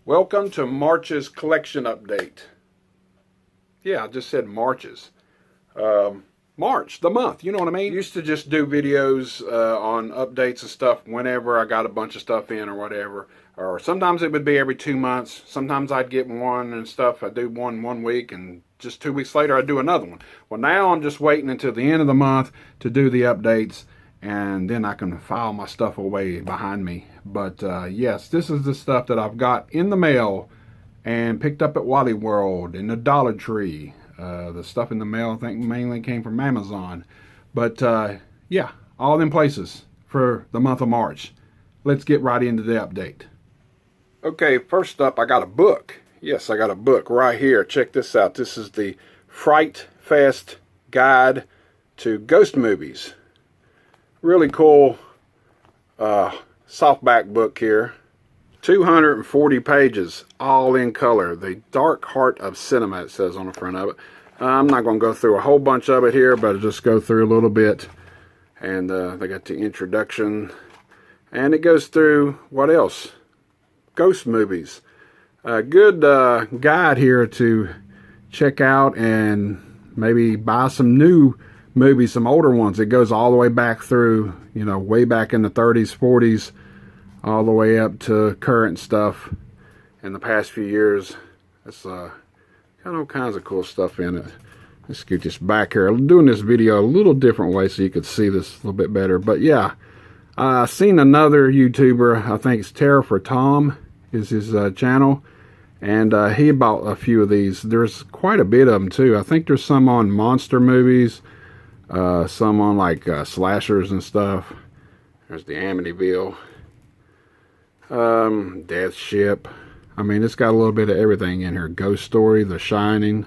Welcome to March's collection update. Yeah, I just said March's. March, the month, you know what I mean? I used to just do videos on updates and stuff whenever I got a bunch of stuff in or whatever. Or sometimes it would be every 2 months. Sometimes I'd get one and stuff. I'd do one week and just 2 weeks later I'd do another one. Well, now I'm just waiting until the end of the month to do the updates, and then I can file my stuff away behind me. But yes, this is the stuff that I've got in the mail and picked up at Wally World and the Dollar Tree. The stuff in the mail I think mainly came from Amazon. But yeah, all them places for the month of March. Let's get right into the update. Okay, first up I got a book. Yes, I got a book right here. Check this out. This is the Fright Fest Guide to Ghost Movies. Really cool softback book here. 240 pages, all in color. The Dark Heart of Cinema, it says on the front of it. I'm not going to go through a whole bunch of it here, but I'll just go through a little bit. And they got the introduction. And it goes through, what else? Ghost movies. A good guide here to check out and maybe buy some new movies, some older ones. It goes all the way back through, you know, way back in the 30s, 40s, all the way up to current stuff in the past few years. It's got all kinds of cool stuff in it. Let's scoot this back here. I'm doing this video a little different way so you could see this a little bit better. But yeah, I seen another YouTuber, I think it's Terror for Tom is his channel. And he bought a few of these. There's quite a bit of them too. I think there's some on monster movies, some on like slashers and stuff. There's the Amityville, Death Ship. I mean, it's got a little bit of everything in here. Ghost Story, The Shining,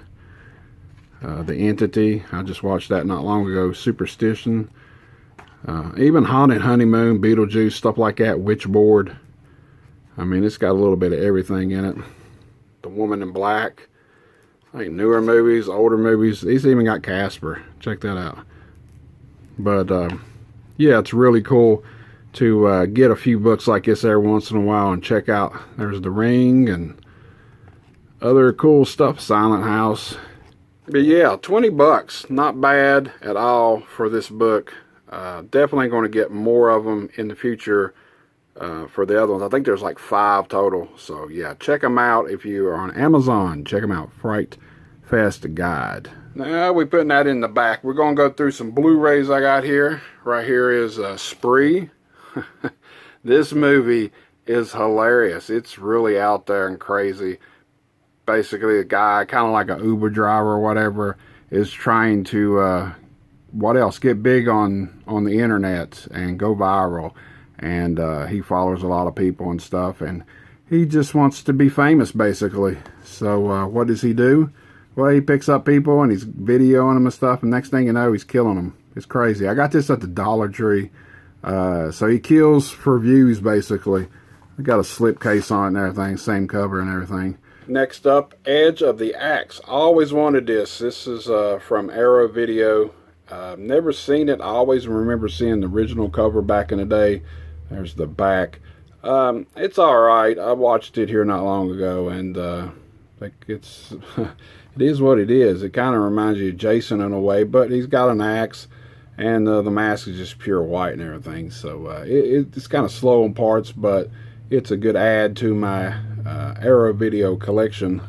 The Entity. I just watched that not long ago. Superstition, even Haunted Honeymoon, Beetlejuice, stuff like that. Witchboard. I mean, it's got a little bit of everything in it. The Woman in Black. I think newer movies, older movies. He's even got Casper. Check that out. But yeah, it's really cool to get a few books like this every once in a while and check out. There's The Ring and other cool stuff. Silent House. But yeah, 20 bucks. Not bad at all for this book. Definitely going to get more of them in the future. For the other ones, I think there's like 5 total. So yeah, check them out if you are on Amazon. Check them out. Fright Fest Guide. Now we're putting that in the back. We're going to go through some Blu-rays I got here. Right here is Spree. This movie is hilarious. It's really out there and crazy. Basically, a guy, kind of like an Uber driver or whatever, is trying to what else? Get big on the internet and go viral. And he follows a lot of people and stuff, and he just wants to be famous, basically. So what does he do? Well, he picks up people and he's videoing them and stuff, and next thing you know, he's killing them. It's crazy. I got this at the Dollar Tree. So he kills for views, basically. I got a slipcase on it and everything, same cover and everything. Next up, Edge of the Axe. I always wanted this. This is from Arrow Video. Never seen it. I always remember seeing the original cover back in the day. There's the back. It's alright. I watched it here not long ago, and like it's it is what it is. It kind of reminds you of Jason in a way, but he's got an axe, and the mask is just pure white and everything. So it's kind of slow in parts, but it's a good add to my Arrow Video collection.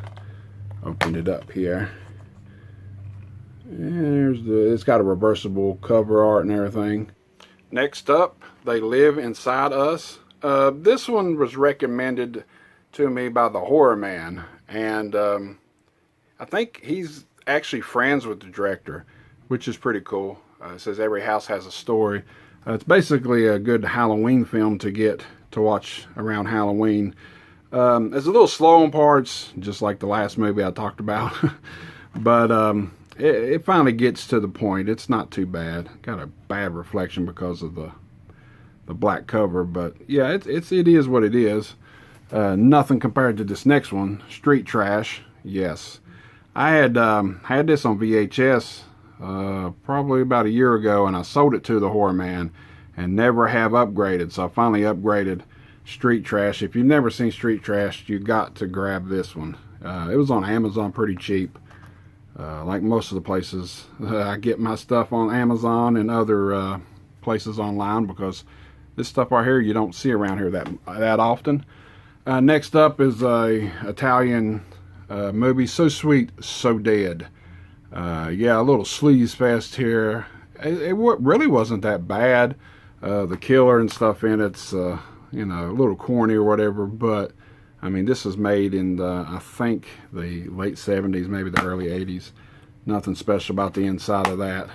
Open it up here. And it's got a reversible cover art and everything. Next up, They Live Inside Us. This one was recommended to me by the Horror Man, and I think he's actually friends with the director, which is pretty cool. It says every house has a story. It's basically a good Halloween film to get to watch around Halloween. It's a little slow in parts, just like the last movie I talked about, but it finally gets to the point. It's not too bad. Got a bad reflection because of the black cover, but yeah, it is what it is. Nothing compared to this next one, Street Trash. Yes, I had this on VHS probably about a year ago, and I sold it to the Horror Man and never have upgraded. So I finally upgraded Street Trash. If you've never seen Street Trash, you got to grab this one. It was on Amazon pretty cheap. Like most of the places, I get my stuff on Amazon and other places online, because this stuff right here you don't see around here that often. Next up is a Italian movie, So Sweet, So Dead. Yeah, a little sleaze fest here. It really wasn't that bad. The killer and stuff in it's you know, a little corny or whatever, but I mean, this is made in the, I think, the late 70s, maybe the early 80s. Nothing special about the inside of that.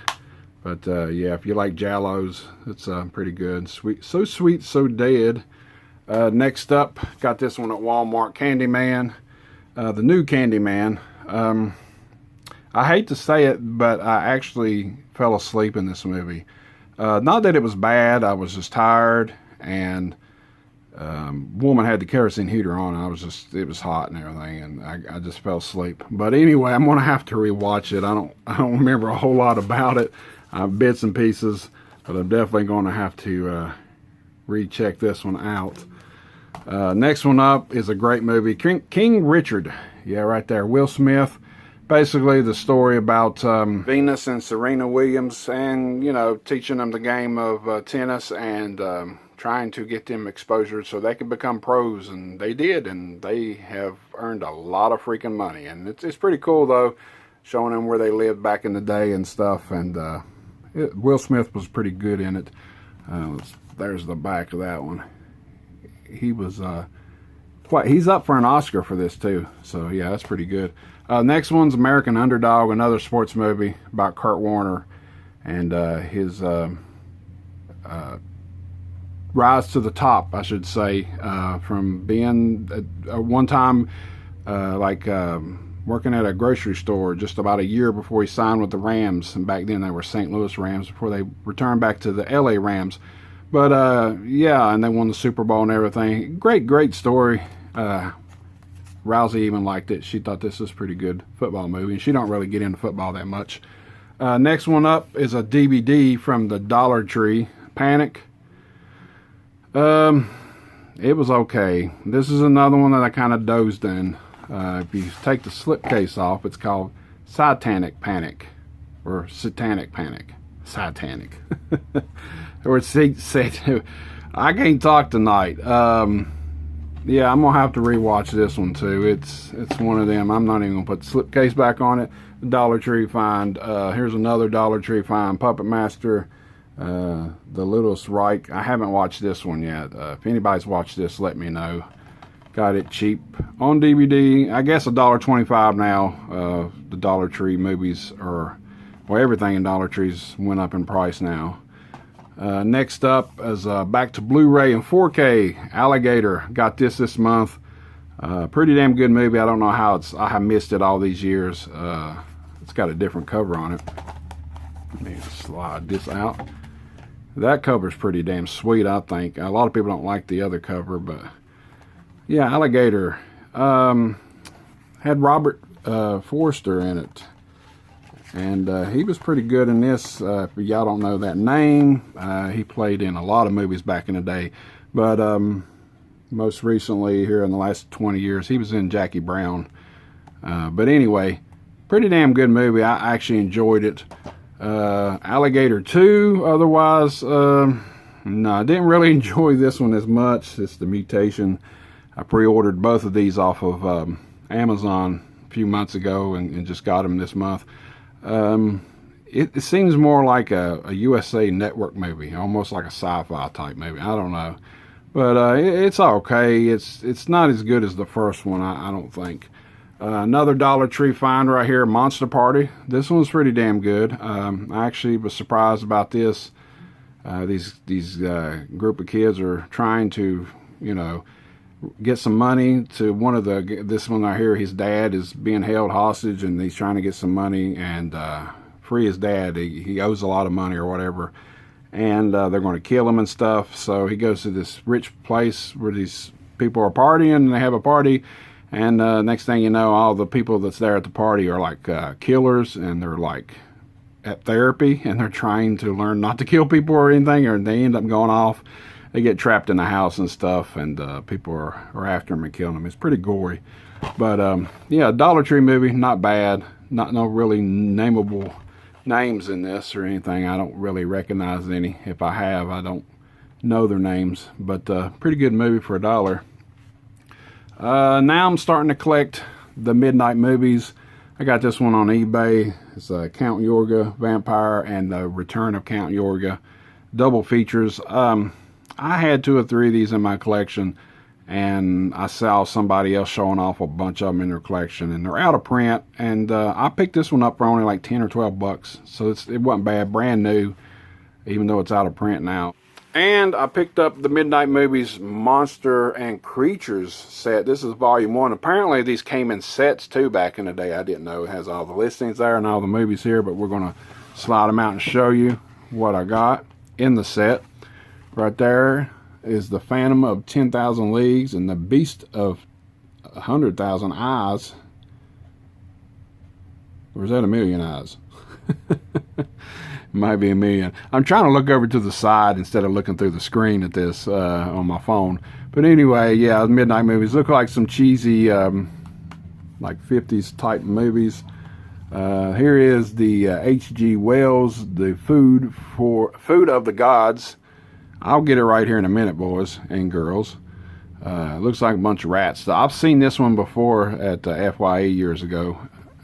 But yeah, if you like Jallos, it's pretty good. Sweet, so dead. Next up, got this one at Walmart, Candyman. The new Candyman. I hate to say it, but I actually fell asleep in this movie. Not that it was bad, I was just tired, and woman had the kerosene heater on. It was hot and everything, and I just fell asleep. But anyway, I'm gonna have to rewatch it. I don't remember a whole lot about it. Bits and pieces, but I'm definitely gonna have to recheck this one out. Next one up is a great movie, King Richard. Yeah, right there, Will Smith. Basically the story about Venus and Serena Williams, and you know, teaching them the game of tennis, and trying to get them exposure so they can become pros, and they did, and they have earned a lot of freaking money. And it's pretty cool though, showing them where they lived back in the day and stuff. And Will Smith was pretty good in it. There's the back of that one. He was he's up for an Oscar for this too, so yeah, that's pretty good. Next one's American Underdog, another sports movie about Kurt Warner and his rise to the top, I should say, from being one time working at a grocery store just about a year before he signed with the Rams, and back then they were St. Louis Rams before they returned back to the LA Rams. But yeah, and they won the Super Bowl and everything. Great story. Rousey even liked it. She thought this was a pretty good football movie, and she don't really get into football that much. Next one up is a DVD from the Dollar Tree, Panic. It was okay. This is another one that I kind of dozed in. If you take the slipcase off, it's called Satanic Panic, or Satanic Panic. Satanic. Or I can't talk tonight. Yeah, I'm gonna have to rewatch this one too. It's one of them. I'm not even gonna put the slipcase back on it. Dollar Tree find. Here's another Dollar Tree find. Puppet Master. The Littlest Reich. I haven't watched this one yet. If anybody's watched this, let me know. Got it cheap on DVD. I guess $1.25 now. The Dollar Tree movies are, well, everything in Dollar Trees went up in price now. Next up is back to Blu-ray and 4K. Alligator. Got this month. Pretty damn good movie. I don't know how I have missed it all these years. It's got a different cover on it. Let me slide this out. That cover's pretty damn sweet, I think. A lot of people don't like the other cover, but yeah, Alligator. Had Robert Forster in it. And he was pretty good in this. If y'all don't know that name, he played in a lot of movies back in the day. But most recently, here in the last 20 years, he was in Jackie Brown. But anyway, pretty damn good movie. I actually enjoyed it. Alligator 2, otherwise, no, I didn't really enjoy this one as much. It's the Mutation. I pre-ordered both of these off of Amazon a few months ago and just got them this month. It seems more like a USA Network movie, almost like a sci-fi type movie. I don't know, but it's okay. It's not as good as the first one, I don't think. Another Dollar Tree find right here, Monster Party. This one's pretty damn good. I actually was surprised about this. These group of kids are trying to, you know, get some money to this one right here. His dad is being held hostage, and he's trying to get some money and free his dad. He owes a lot of money or whatever, and they're going to kill him and stuff. So he goes to this rich place where these people are partying, and they have a party, and next thing you know, all the people that's there at the party are like killers, and they're like at therapy, and they're trying to learn not to kill people or anything, or they end up going off. they get trapped in the house and stuff, and people are after them and killing them. It's pretty gory. But yeah, Dollar Tree movie, not bad. No really nameable names in this or anything. I don't really recognize any. If I have, I don't know their names. But pretty good movie for $1. Now I'm starting to collect the midnight movies. I got this one on eBay. It's Count Yorga Vampire and the Return of Count Yorga double features. I had 2 or 3 of these in my collection, and I saw somebody else showing off a bunch of them in their collection, and they're out of print. And I picked this one up for only like 10 or 12 bucks, so it wasn't bad, brand new, even though it's out of print now. And I picked up the Midnight Movies Monster and Creatures set. This is volume 1. Apparently these came in sets too back in the day. I didn't know. It has all the listings there and all the movies here, but we're going to slide them out and show you what I got in the set. Right there is the Phantom of 10,000 Leagues and the Beast of 100,000 Eyes. Or is that a million eyes? Might be a million. I'm trying to look over to the side instead of looking through the screen at this on my phone. But anyway, yeah, midnight movies look like some cheesy like 50s type movies. Here is the H.G. Wells, the food of the gods. I'll get it right here in a minute, boys and girls. Looks like a bunch of rats. I've seen this one before at FYE years ago.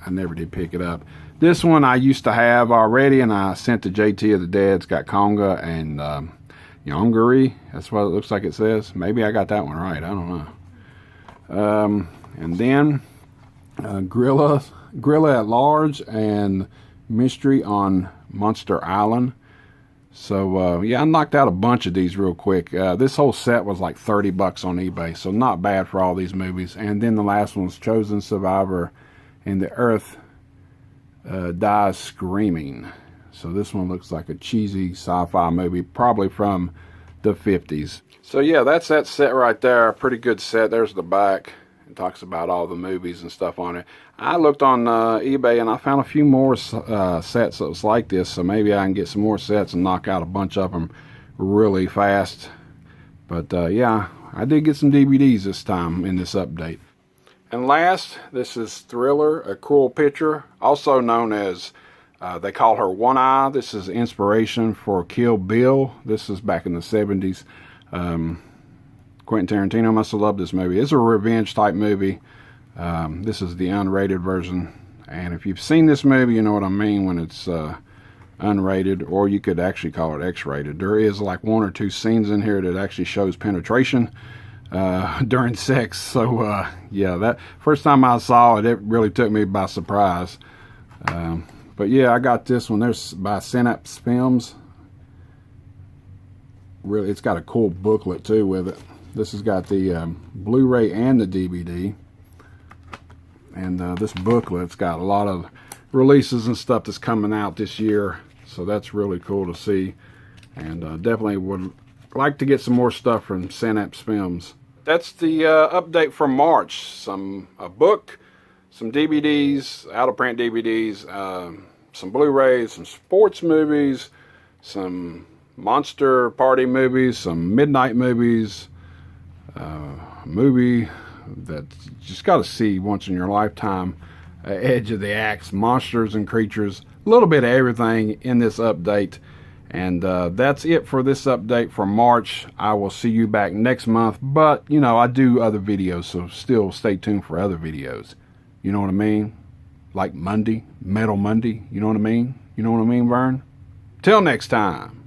I never did pick it up. This one I used to have already, and I sent to JT of the Dead. It's got Conga and Yongari. That's what it looks like it says. Maybe I got that one right. I don't know. And then Gorilla at Large and Mystery on Monster Island. So yeah, I knocked out a bunch of these real quick. This whole set was like 30 bucks on eBay, so not bad for all these movies. And then the last one's Chosen Survivor and the Earth Dies Screaming. So this one looks like a cheesy sci-fi movie, probably from the 50s. So yeah, that's that set right there. Pretty good set. There's the back. It talks about all the movies and stuff on it. I looked on eBay and I found a few more sets that was like this, so maybe I can get some more sets and knock out a bunch of them really fast. But yeah, I did get some DVDs this time in this update. And last, this is Thriller, A Cruel Picture, also known as, they call her One Eye. This is inspiration for Kill Bill. This is back in the 70s. Quentin Tarantino must have loved this movie. It's a revenge type movie. This is the unrated version. And if you've seen this movie, you know what I mean when it's unrated, or you could actually call it X-rated. There is like 1 or 2 scenes in here that actually shows penetration during sex. So yeah, that first time I saw it, it really took me by surprise. But yeah, I got this one. There's by Synapse Films. Really, it's got a cool booklet too with it. This has got the Blu-ray and the DVD. And this booklet's got a lot of releases and stuff that's coming out this year. So that's really cool to see. And definitely would like to get some more stuff from Synapse Films. That's the update from March. A book, some DVDs, out-of-print DVDs, some Blu-rays, some sports movies, some monster party movies, some midnight movies, a movie that you just got to see once in your lifetime, Edge of the Axe, Monsters and Creatures, a little bit of everything in this update. And that's it for this update for March. I will see you back next month, but you know, I do other videos, so still stay tuned for other videos. You know what I mean? Like Monday, Metal Monday, you know what I mean? You know what I mean, Vern? Till next time.